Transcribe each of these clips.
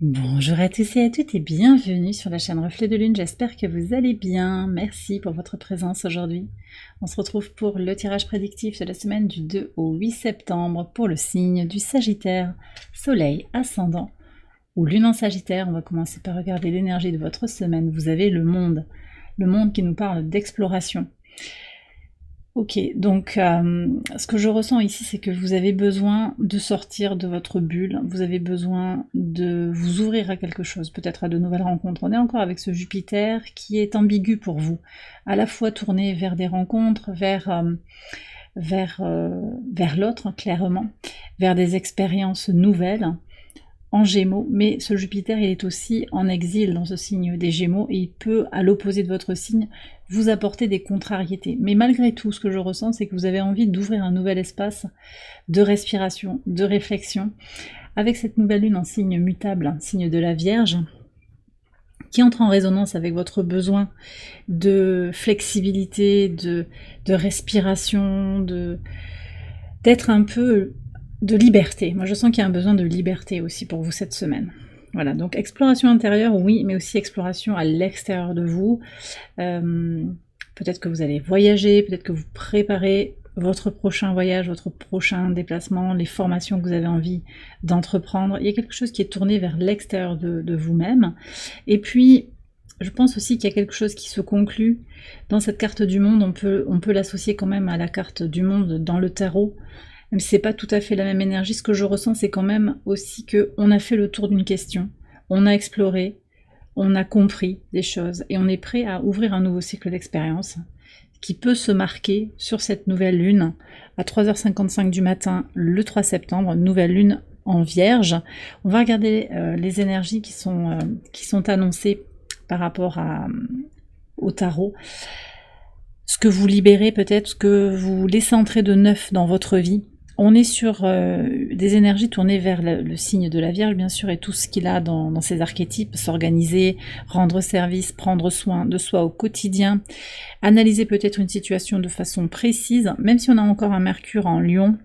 Bonjour à tous et à toutes et bienvenue sur la chaîne Reflet de Lune, j'espère que vous allez bien, merci pour votre présence aujourd'hui. On se retrouve pour le tirage prédictif de la semaine du 2 au 8 septembre pour le signe du Sagittaire, Soleil ascendant ou Lune en Sagittaire. On va commencer par regarder l'énergie de votre semaine. Vous avez le monde qui nous parle d'exploration. Ok, donc ce que je ressens ici, c'est que vous avez besoin de sortir de votre bulle, vous avez besoin de vous ouvrir à quelque chose, peut-être à de nouvelles rencontres. On est encore avec ce Jupiter qui est ambigu pour vous, à la fois tourné vers des rencontres, vers l'autre, clairement, vers des expériences nouvelles, en Gémeaux, mais ce Jupiter il est aussi en exil dans ce signe des Gémeaux et il peut, à l'opposé de votre signe, vous apporter des contrariétés. Mais malgré tout, ce que je ressens, c'est que vous avez envie d'ouvrir un nouvel espace de respiration, de réflexion, avec cette nouvelle lune en signe mutable, signe de la Vierge, qui entre en résonance avec votre besoin de flexibilité, de respiration, d'être un peu de liberté. Moi, je sens qu'il y a un besoin de liberté aussi pour vous cette semaine. Voilà, donc exploration intérieure, oui, mais aussi exploration à l'extérieur de vous. Peut-être que vous allez voyager, peut-être que vous préparez votre prochain voyage, votre prochain déplacement, les formations que vous avez envie d'entreprendre. Il y a quelque chose qui est tourné vers l'extérieur de vous-même. Et puis, je pense aussi qu'il y a quelque chose qui se conclut dans cette carte du monde. On peut l'associer quand même à la carte du monde dans le tarot. Même si c'est pas tout à fait la même énergie, ce que je ressens, c'est quand même aussi qu'on a fait le tour d'une question, on a exploré, on a compris des choses, et on est prêt à ouvrir un nouveau cycle d'expérience qui peut se marquer sur cette nouvelle lune à 3h55 du matin, le 3 septembre, nouvelle lune en Vierge. On va regarder les énergies qui sont annoncées par rapport au tarot. Ce que vous libérez peut-être, ce que vous laissez entrer de neuf dans votre vie. On est sur des énergies tournées vers le signe de la Vierge, bien sûr, et tout ce qu'il a dans ses archétypes, s'organiser, rendre service, prendre soin de soi au quotidien, analyser peut-être une situation de façon précise, même si on a encore un Mercure en Lion,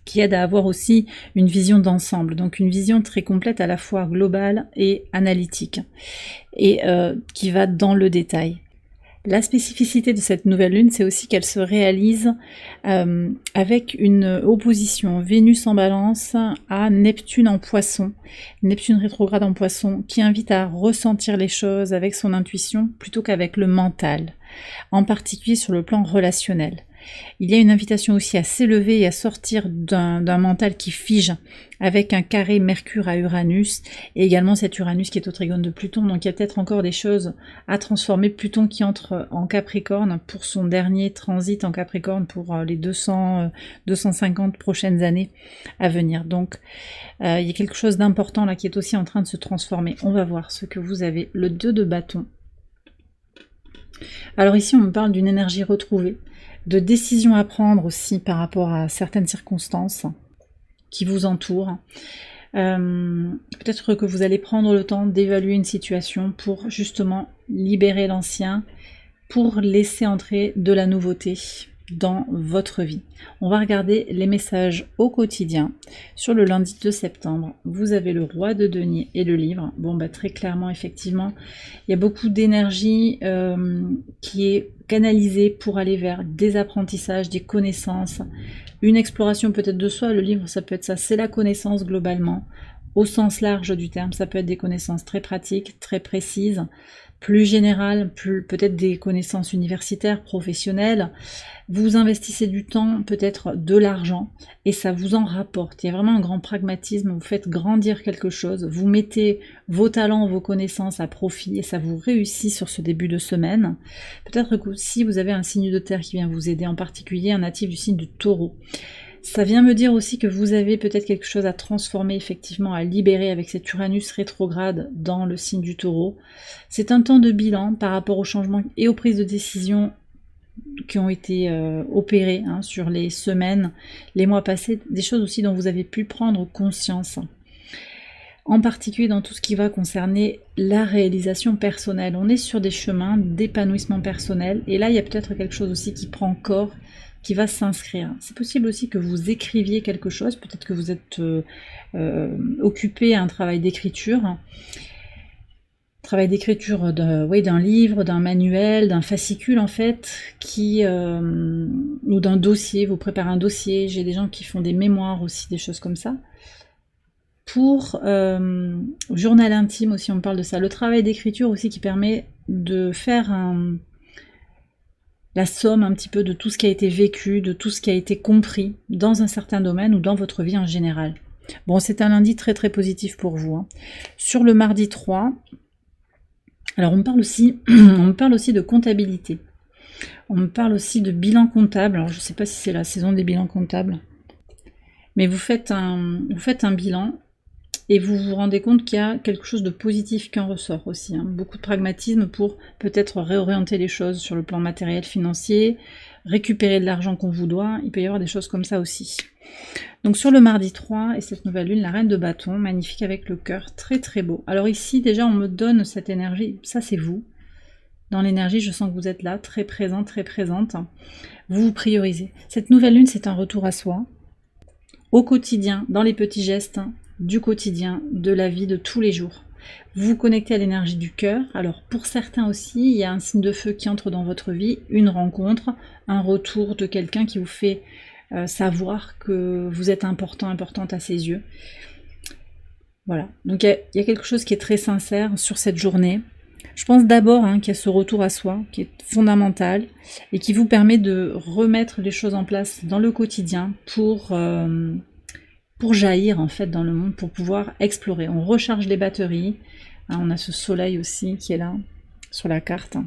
qui aide à avoir aussi une vision d'ensemble, donc une vision très complète à la fois globale et analytique, et qui va dans le détail. La spécificité de cette nouvelle lune, c'est aussi qu'elle se réalise avec une opposition Vénus en Balance à Neptune en Poisson, Neptune rétrograde en Poisson, qui invite à ressentir les choses avec son intuition plutôt qu'avec le mental, en particulier sur le plan relationnel. Il y a une invitation aussi à s'élever et à sortir d'un mental qui fige, avec un carré Mercure à Uranus, et également cet Uranus qui est au trigone de Pluton, donc il y a peut-être encore des choses à transformer. Pluton qui entre en Capricorne pour son dernier transit en Capricorne pour les 250 prochaines années à venir. Donc il y a quelque chose d'important là qui est aussi en train de se transformer. On va voir ce que vous avez, le 2 de bâton. Alors ici on me parle d'une énergie retrouvée, de décisions à prendre aussi par rapport à certaines circonstances qui vous entourent. Peut-être que vous allez prendre le temps d'évaluer une situation pour justement libérer l'ancien, pour laisser entrer de la nouveauté dans votre vie. On va regarder les messages au quotidien. Sur le lundi 2 septembre, vous avez le roi de denier et le livre. Bon, bah, très clairement, effectivement, il y a beaucoup d'énergie qui est canalisée pour aller vers des apprentissages, des connaissances, une exploration peut-être de soi. Le livre, ça peut être ça, c'est la connaissance globalement, au sens large du terme. Ça peut être des connaissances très pratiques, très précises, plus générales, peut-être des connaissances universitaires, professionnelles. Vous investissez du temps, peut-être de l'argent, et ça vous en rapporte. Il y a vraiment un grand pragmatisme, vous faites grandir quelque chose, vous mettez vos talents, vos connaissances à profit, et ça vous réussit sur ce début de semaine. Peut-être que si vous avez un signe de terre qui vient vous aider, en particulier un natif du signe de Taureau, ça vient me dire aussi que vous avez peut-être quelque chose à transformer, effectivement, à libérer avec cet Uranus rétrograde dans le signe du Taureau. C'est un temps de bilan par rapport aux changements et aux prises de décision qui ont été opérées sur les semaines, les mois passés, des choses aussi dont vous avez pu prendre conscience. En particulier dans tout ce qui va concerner la réalisation personnelle. On est sur des chemins d'épanouissement personnel, et là il y a peut-être quelque chose aussi qui prend corps qui va s'inscrire. C'est possible aussi que vous écriviez quelque chose, peut-être que vous êtes occupé à un travail d'écriture. Travail d'écriture d'un livre, d'un manuel, d'un fascicule en fait, ou d'un dossier, vous préparez un dossier, j'ai des gens qui font des mémoires aussi, des choses comme ça. Pour journal intime aussi, on parle de ça. Le travail d'écriture aussi qui permet de faire la somme un petit peu de tout ce qui a été vécu, de tout ce qui a été compris dans un certain domaine ou dans votre vie en général. Bon, c'est un lundi très très positif pour vous. Hein. Sur le mardi 3, alors on me parle aussi de comptabilité. On me parle aussi de bilan comptable. Alors je ne sais pas si c'est la saison des bilans comptables. Mais vous faites un bilan et vous vous rendez compte qu'il y a quelque chose de positif qui en ressort aussi. Hein. Beaucoup de pragmatisme pour peut-être réorienter les choses sur le plan matériel, financier, récupérer de l'argent qu'on vous doit. Il peut y avoir des choses comme ça aussi. Donc sur le mardi 3 et cette nouvelle lune, la reine de bâton, magnifique avec le cœur, très très beau. Alors ici déjà on me donne cette énergie, ça c'est vous. Dans l'énergie je sens que vous êtes là, très présent, très présente. Vous vous priorisez. Cette nouvelle lune c'est un retour à soi, au quotidien, dans les petits gestes du quotidien, de la vie de tous les jours. Vous vous connectez à l'énergie du cœur. Alors pour certains aussi, il y a un signe de feu qui entre dans votre vie, une rencontre, un retour de quelqu'un qui vous fait savoir que vous êtes important, importante à ses yeux. Voilà, donc il y a quelque chose qui est très sincère sur cette journée. Je pense d'abord qu'il y a ce retour à soi qui est fondamental et qui vous permet de remettre les choses en place dans le quotidien pour jaillir en fait dans le monde, pour pouvoir explorer. On recharge les batteries, on a ce soleil aussi qui est là sur la carte.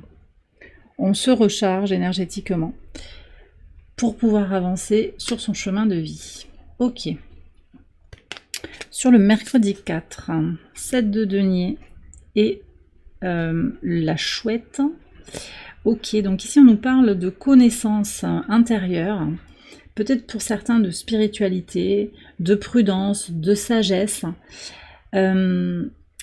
On se recharge énergétiquement pour pouvoir avancer sur son chemin de vie. Ok. Sur le mercredi 4, 7 de denier et la chouette. Ok, donc ici on nous parle de connaissances intérieures, peut-être pour certains de spiritualité, de prudence, de sagesse.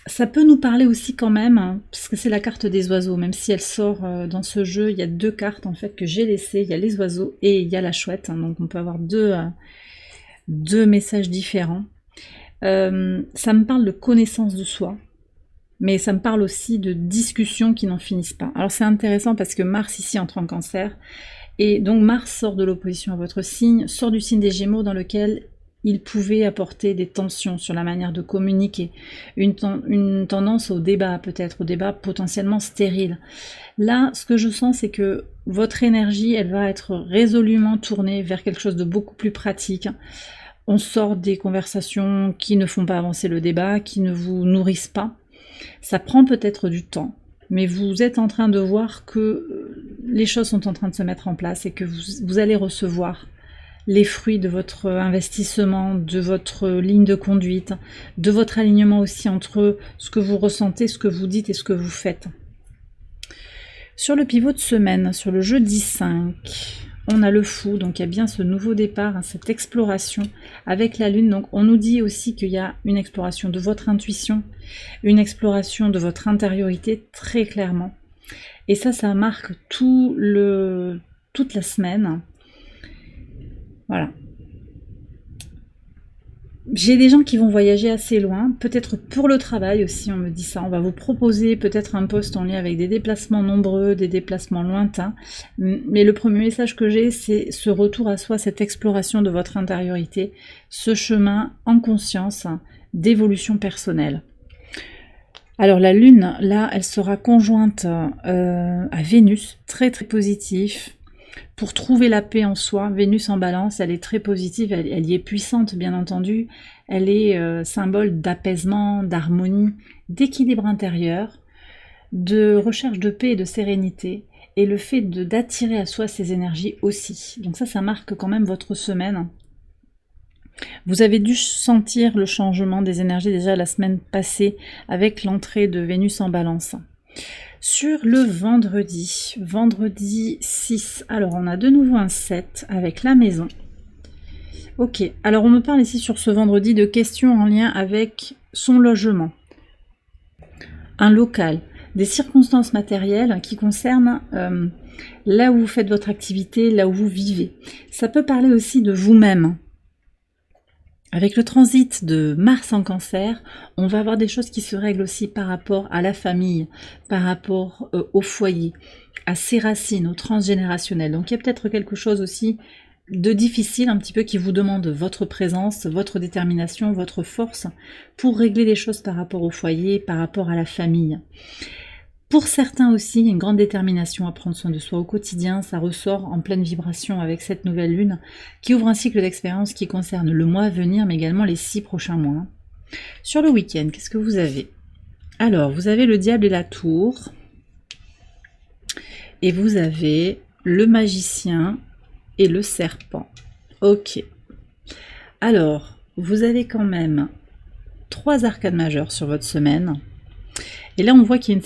Ça peut nous parler aussi quand même, parce que c'est la carte des oiseaux, même si elle sort dans ce jeu, il y a deux cartes en fait que j'ai laissées, il y a les oiseaux et il y a la chouette, donc on peut avoir deux messages différents. Ça me parle de connaissance de soi, mais ça me parle aussi de discussions qui n'en finissent pas. Alors c'est intéressant parce que Mars ici entre en Cancer, et donc Mars sort de l'opposition à votre signe, sort du signe des Gémeaux dans lequel il pouvait apporter des tensions sur la manière de communiquer, une tendance au débat peut-être, au débat potentiellement stérile. Là, ce que je sens, c'est que votre énergie, elle va être résolument tournée vers quelque chose de beaucoup plus pratique. On sort des conversations qui ne font pas avancer le débat, qui ne vous nourrissent pas. Ça prend peut-être du temps, mais vous êtes en train de voir que les choses sont en train de se mettre en place et que vous allez recevoir les fruits de votre investissement, de votre ligne de conduite, de votre alignement aussi entre ce que vous ressentez, ce que vous dites et ce que vous faites. Sur le pivot de semaine, sur le jeudi 5, on a le fou, donc il y a bien ce nouveau départ, cette exploration avec la lune. Donc on nous dit aussi qu'il y a une exploration de votre intuition, une exploration de votre intériorité très clairement. Et ça marque toute la semaine. Voilà. J'ai des gens qui vont voyager assez loin, peut-être pour le travail aussi, on me dit ça. On va vous proposer peut-être un poste en lien avec des déplacements nombreux, des déplacements lointains. Mais le premier message que j'ai, c'est ce retour à soi, cette exploration de votre intériorité, ce chemin en conscience d'évolution personnelle. Alors la Lune, là, elle sera conjointe à Vénus, très très positif. Pour trouver la paix en soi, Vénus en balance, elle est très positive, elle y est puissante bien entendu, elle est symbole d'apaisement, d'harmonie, d'équilibre intérieur, de recherche de paix et de sérénité, et le fait d'attirer à soi ces énergies aussi. Donc ça marque quand même votre semaine. Vous avez dû sentir le changement des énergies déjà la semaine passée avec l'entrée de Vénus en balance. Sur le vendredi 6, alors on a de nouveau un 7 avec la maison. Ok, alors on me parle ici sur ce vendredi de questions en lien avec son logement, un local, des circonstances matérielles qui concernent là où vous faites votre activité, là où vous vivez. Ça peut parler aussi de vous-même. Avec le transit de Mars en Cancer, on va avoir des choses qui se règlent aussi par rapport à la famille, par rapport au foyer, à ses racines, au transgénérationnel. Donc il y a peut-être quelque chose aussi de difficile un petit peu qui vous demande votre présence, votre détermination, votre force pour régler les choses par rapport au foyer, par rapport à la famille. Pour certains aussi, il y a une grande détermination à prendre soin de soi au quotidien, ça ressort en pleine vibration avec cette nouvelle lune qui ouvre un cycle d'expérience qui concerne le mois à venir mais également les 6 prochains mois. Sur le week-end, qu'est-ce que vous avez? Alors, vous avez le diable et la tour et vous avez le magicien et le serpent. Ok. Alors, vous avez quand même 3 arcades majeures sur votre semaine. Et là, on voit qu'il y a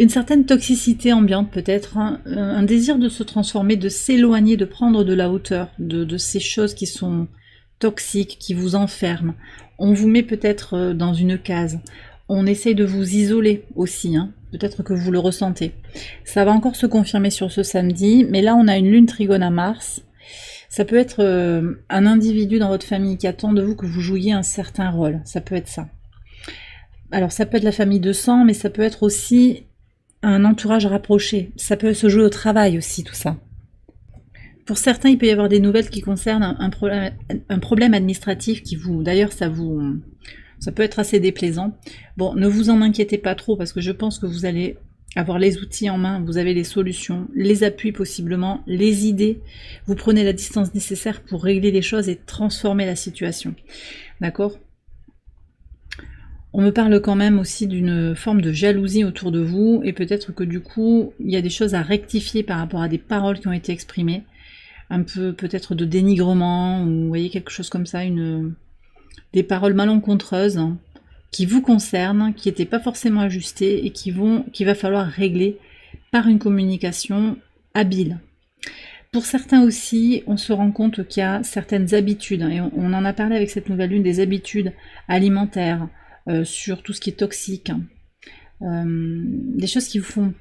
une certaine toxicité ambiante peut-être, hein, un désir de se transformer, de s'éloigner, de prendre de la hauteur, de ces choses qui sont toxiques, qui vous enferment. On vous met peut-être dans une case. On essaye de vous isoler aussi, hein. Peut-être que vous le ressentez. Ça va encore se confirmer sur ce samedi, mais là on a une lune trigone à Mars. Ça peut être un individu dans votre famille qui attend de vous que vous jouiez un certain rôle. Ça peut être ça. Alors ça peut être la famille de sang, mais ça peut être aussi un entourage rapproché. Ça peut se jouer au travail aussi, tout ça. Pour certains, il peut y avoir des nouvelles qui concernent un problème administratif qui vous... D'ailleurs, ça peut être assez déplaisant. Bon, ne vous en inquiétez pas trop parce que je pense que vous allez avoir les outils en main, vous avez les solutions, les appuis possiblement, les idées. Vous prenez la distance nécessaire pour régler les choses et transformer la situation. D'accord ? On me parle quand même aussi d'une forme de jalousie autour de vous et peut-être que du coup, il y a des choses à rectifier par rapport à des paroles qui ont été exprimées. Un peu peut-être de dénigrement ou vous voyez quelque chose comme ça, des paroles malencontreuses qui vous concernent, qui n'étaient pas forcément ajustées et qu'il va falloir régler par une communication habile. Pour certains aussi, on se rend compte qu'il y a certaines habitudes, et on en a parlé avec cette nouvelle lune, des habitudes alimentaires, sur tout ce qui est toxique, des choses qui vous font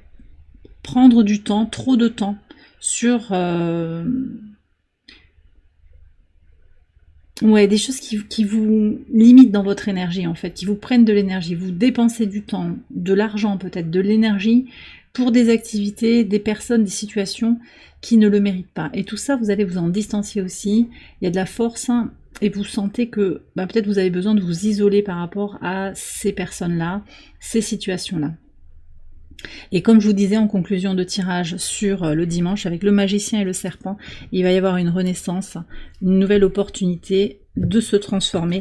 prendre du temps, trop de temps, sur des choses qui vous limitent dans votre énergie en fait, qui vous prennent de l'énergie, vous dépensez du temps, de l'argent peut-être, de l'énergie pour des activités, des personnes, des situations qui ne le méritent pas. Et tout ça, vous allez vous en distancier aussi, il y a de la force, hein, et vous sentez que peut-être vous avez besoin de vous isoler par rapport à ces personnes-là, ces situations-là. Et comme je vous disais en conclusion de tirage sur le dimanche, avec le magicien et le serpent, il va y avoir une renaissance, une nouvelle opportunité de se transformer,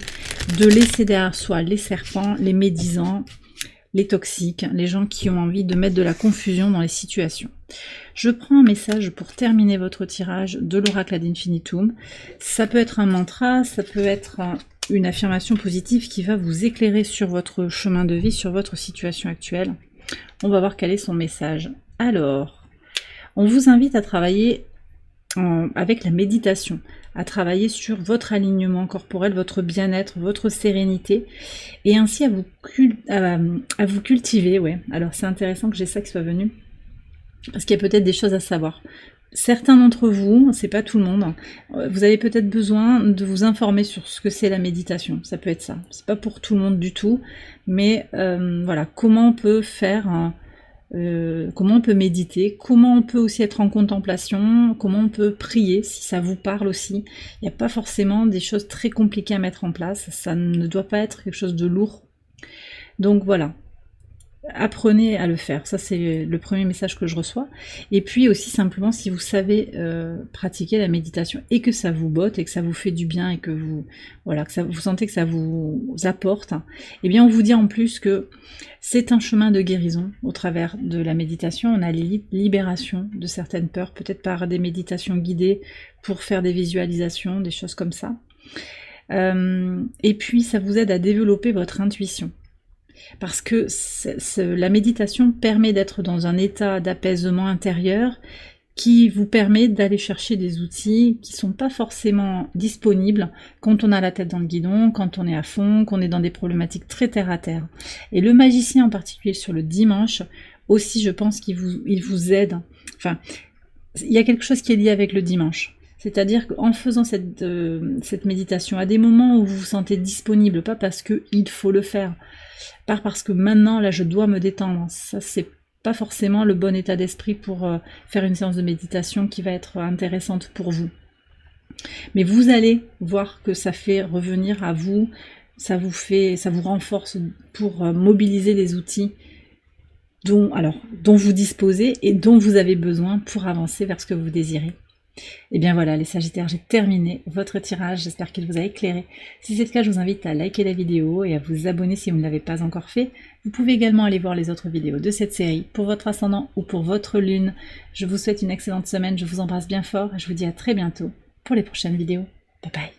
de laisser derrière soi les serpents, les médisants, les toxiques, les gens qui ont envie de mettre de la confusion dans les situations. Je prends un message pour terminer votre tirage de l'oracle ad infinitum. Ça peut être un mantra, ça peut être une affirmation positive qui va vous éclairer sur votre chemin de vie, sur votre situation actuelle. On va voir quel est son message. Alors, on vous invite à travailler avec la méditation, à travailler sur votre alignement corporel, votre bien-être, votre sérénité, et ainsi à vous cultiver. Ouais. Alors c'est intéressant que j'ai ça qui soit venu, parce qu'il y a peut-être des choses à savoir. Certains d'entre vous, c'est pas tout le monde, vous avez peut-être besoin de vous informer sur ce que c'est la méditation. Ça peut être ça. C'est pas pour tout le monde du tout, mais voilà, comment on peut faire, comment on peut méditer, comment on peut aussi être en contemplation, comment on peut prier, si ça vous parle aussi. Il n'y a pas forcément des choses très compliquées à mettre en place, ça ne doit pas être quelque chose de lourd. Donc voilà. Apprenez à le faire, ça c'est le premier message que je reçois. Et puis aussi simplement si vous savez pratiquer la méditation et que ça vous botte et que ça vous fait du bien et que vous sentez que ça vous apporte, eh bien on vous dit en plus que c'est un chemin de guérison au travers de la méditation. On a les libérations de certaines peurs, peut-être par des méditations guidées pour faire des visualisations, des choses comme ça. Et puis ça vous aide à développer votre intuition. Parce que la méditation permet d'être dans un état d'apaisement intérieur qui vous permet d'aller chercher des outils qui ne sont pas forcément disponibles quand on a la tête dans le guidon, quand on est à fond, qu'on est dans des problématiques très terre à terre. Et le magicien en particulier sur le dimanche aussi, je pense qu'il vous aide. Enfin, il y a quelque chose qui est lié avec le dimanche. C'est-à-dire qu'en faisant cette méditation, à des moments où vous vous sentez disponible, pas parce qu'il faut le faire, pas parce que maintenant, là, je dois me détendre, ça, c'est pas forcément le bon état d'esprit pour faire une séance de méditation qui va être intéressante pour vous. Mais vous allez voir que ça fait revenir à vous, ça vous renforce pour mobiliser les outils dont vous disposez et dont vous avez besoin pour avancer vers ce que vous désirez. Et bien voilà les Sagittaires, j'ai terminé votre tirage, j'espère qu'il vous a éclairé. Si c'est le cas, je vous invite à liker la vidéo et à vous abonner si vous ne l'avez pas encore fait. Vous pouvez également aller voir les autres vidéos de cette série pour votre ascendant ou pour votre lune. Je vous souhaite une excellente semaine, je vous embrasse bien fort et je vous dis à très bientôt pour les prochaines vidéos. Bye bye.